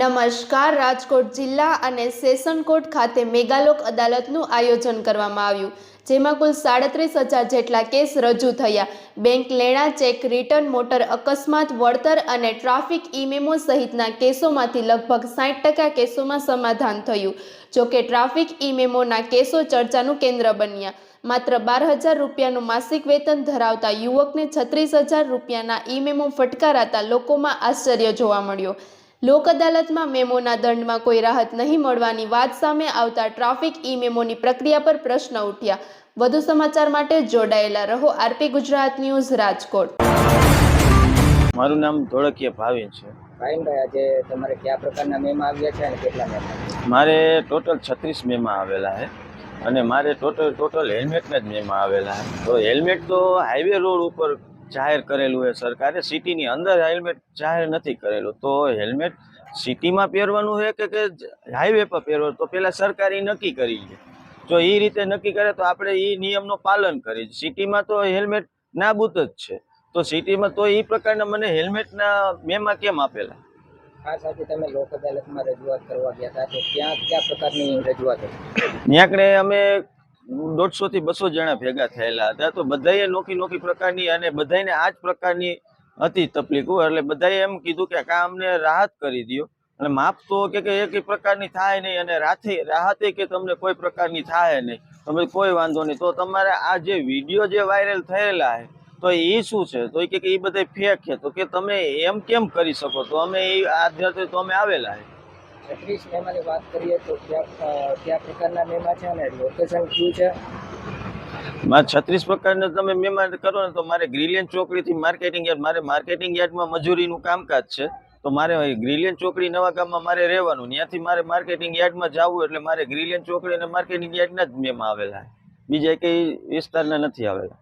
નમસ્કાર. રાજકોટ જિલ્લા અને સેશન કોર્ટ ખાતે મેગાલોક અદાલતનું આયોજન કરવામાં આવ્યું, જેમાં કુલ 37,000 જેટલા કેસ રજૂ થયા. બેંક લેણા, ચેક રિટર્ન, મોટર અકસ્માત, વળતર અને ટ્રાફિક ઈ-મેમો સહિતના કેસોમાંથી લગભગ 60% કેસોમાં સમાધાન થયું. જોકે ટ્રાફિક ઈ-મેમોના કેસો ચર્ચાનું કેન્દ્ર બન્યા. માત્ર 12,000 રૂપિયાનું માસિક વેતન ધરાવતા યુવકને 36,000 રૂપિયાના ઈ-મેમો ફટકારાતા લોકોમાં આશ્ચર્ય જોવા મળ્યો. લોક અદાલતમાં મેમોના દંડમાં કોઈ રાહત નહીં મળવાની વાત સામે આવતા ટ્રાફિક ઈ-મેમોની પ્રક્રિયા પર પ્રશ્ન ઉઠ્યા. વધુ સમાચાર માટે જોડાયેલા રહો આરપી ગુજરાત ન્યૂઝ, રાજકોટ. મારું નામ ધોળકિયા ભાવિન છે. ભાવિનભાઈ, આજે તમારે કયા પ્રકારના મેમા આવ્યા છે અને કેટલા મેમા? મારે ટોટલ 36 મેમા આવેલા છે અને મારે ટોટલ હેલ્મેટના જ મેમા આવેલા છે. તો હેલ્મેટ તો હાઈવે રોડ ઉપર જાહેર કરેલું છે સરકારે, સિટીની અંદર હેલ્મેટ જાહેર નથી કરેલું. તો હેલ્મેટ સિટીમાં પહેરવાનું છે કે હાઈવે પર પહેરવાનું, તો પહેલાં સરકારે નક્કી કરી છે. જો એ રીતે નક્કી કરે તો આપણે એ નિયમનું પાલન કરીએ. સિટીમાં તો હેલ્મેટ નાબૂદ જ છે, તો સિટીમાં તો એ પ્રકારના મને હેલ્મેટના મેમા કેમ આપેલા? ખાસ આજે તમે લોક અદાલતમાં રજૂઆત કરવા ગયા હતા, તો ત્યાં કયા પ્રકારની રજૂઆત હતી? ત્યાં અમે 150 થી 200 જણા ભેગા થયેલા હતા. તો બધાએ નોખી પ્રકારની અને બધાને આ જ પ્રકારની હતી તકલીફો. એટલે બધાએ એમ કીધું કે આ અમને રાહત કરી દો અને માફ તો કે એક પ્રકારની થાય નહીં, અને રાહતે કે તમને કોઈ પ્રકારની થાય નહીં, તમે કોઈ વાંધો નહીં. તો તમારે આ જે વિડીયો જે વાયરલ થયેલા છે તો એ શું છે? તો એ કે એ બધા ફેક છે. તો કે તમે એમ કેમ કરી શકો? તો અમે એ આધારે તો અમે આવેલા છે. 36 મેમાની વાત કરીએ તો કયા પ્રકારના મેમા છે અને લોકેશન કયું છે? મારે 36 પ્રકારના તમે મેમા કરો ને તો મારે ગ્રીલિયન ચોકડીથી માર્કેટિંગ યાર્ડ, મારે માર્કેટિંગ યાર્ડમાં મજૂરીનું કામકાજ છે. તો મારે ગ્રીલિયન ચોકડી નવા ગામમાં મારે રહેવાનું, ત્યાંથી મારે માર્કેટિંગ યાર્ડમાં જવું, એટલે મારે ગ્રીલિયન ચોકડી અને માર્કેટિંગ યાર્ડના જ મેમા આવેલા. બીજા કઈ વિસ્તારના નથી આવેલા.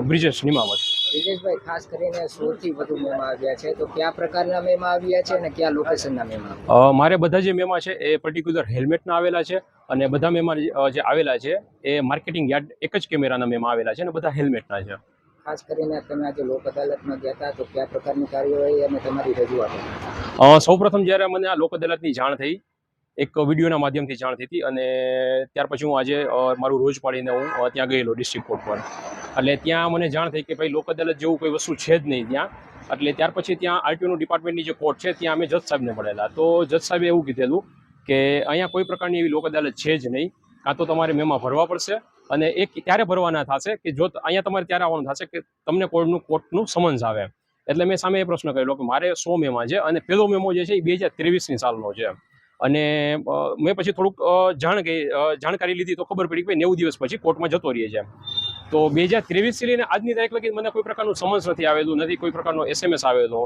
બ્રિજેશ નિમાવત. બ્રિજેશભાઈ, ખાસ કરીને 100 થી વધુ મેમા આવ્યા છે, તો કયા પ્રકારના મેમા આવ્યા છે અને કયા લોકેશનના મેમા? મારે બધા જે મેમા છે એ પર્ટિક્યુલર હેલ્મેટના આવેલા છે, અને બધા મેમા જે આવેલા છે એ માર્કેટિંગ યાર્ડ એક જ કેમેરાના મેમા આવેલા છે, અને બધા હેલ્મેટના છે. ખાસ કરીને તમે આજે લોક અદાલતમાં ગયા હતા, તો કયા પ્રકારની કાર્યવાહી અને તમારી રજૂઆત? સૌપ્રથમ જ્યારે મને આ લોક અદાલતની જાણ થઈ, એક વિડીયોના માધ્યમથી જાણ થઈ હતી, અને ત્યાર પછી હું આજે મારું રોજ પાડીને હું ત્યાં ગયેલો ડિસ્ટ્રિક્ટ કોર્ટ પર. એટલે ત્યાં મને જાણ થઈ કે ભાઈ લોક અદાલત જેવું કોઈ વસ્તુ છે જ નહીં ત્યાં. એટલે ત્યાર પછી ત્યાં આરટીઓનું ડિપાર્ટમેન્ટની જે કોર્ટ છે ત્યાં અમે જજ સાહેબને મળેલા. તો જજ સાહેબે એવું કીધેલું કે અહીંયા કોઈ પ્રકારની એવી લોક અદાલત છે જ નહીં, કાં તો તમારે મેમા ભરવા પડશે, અને એક ત્યારે ભરવાના થશે કે જો અહીંયા તમારે ત્યારે આવવાનું થશે કે તમને કોર્ટનું સમન્સ આવે. એટલે મેં સામે એ પ્રશ્ન કરેલો કે મારે 100 મેમા છે, અને પહેલો મેમો જે છે એ 2023ની સાલનો છે. અને મેં પછી થોડુંક જાણકારી લીધી તો ખબર પડી કે 90 દિવસ પછી કોર્ટમાં જતો રહીએ છે. તો 2023થી લઈને આજની તારીખ લગી મને કોઈ પ્રકારનું સમન્સ નથી આવેલું, નથી કોઈ પ્રકારનો SMS આવેલો.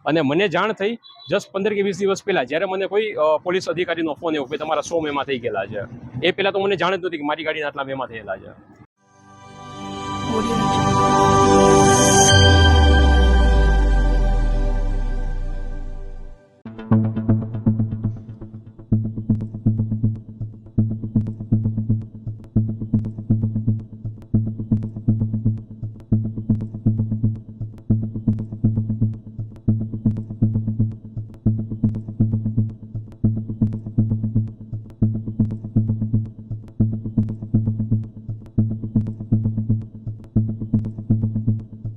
અને મને જાણ થઈ જસ્ટ 15 કે 20 દિવસ પહેલાં, જ્યારે મને કોઈ પોલીસ અધિકારીનો ફોન આવ્યો કે તમારા 100 મેમા થઈ ગયેલા છે. એ પહેલાં તો મને જાણ જ નહોતી કે મારી ગાડીના આટલા મેમા થયેલા છે.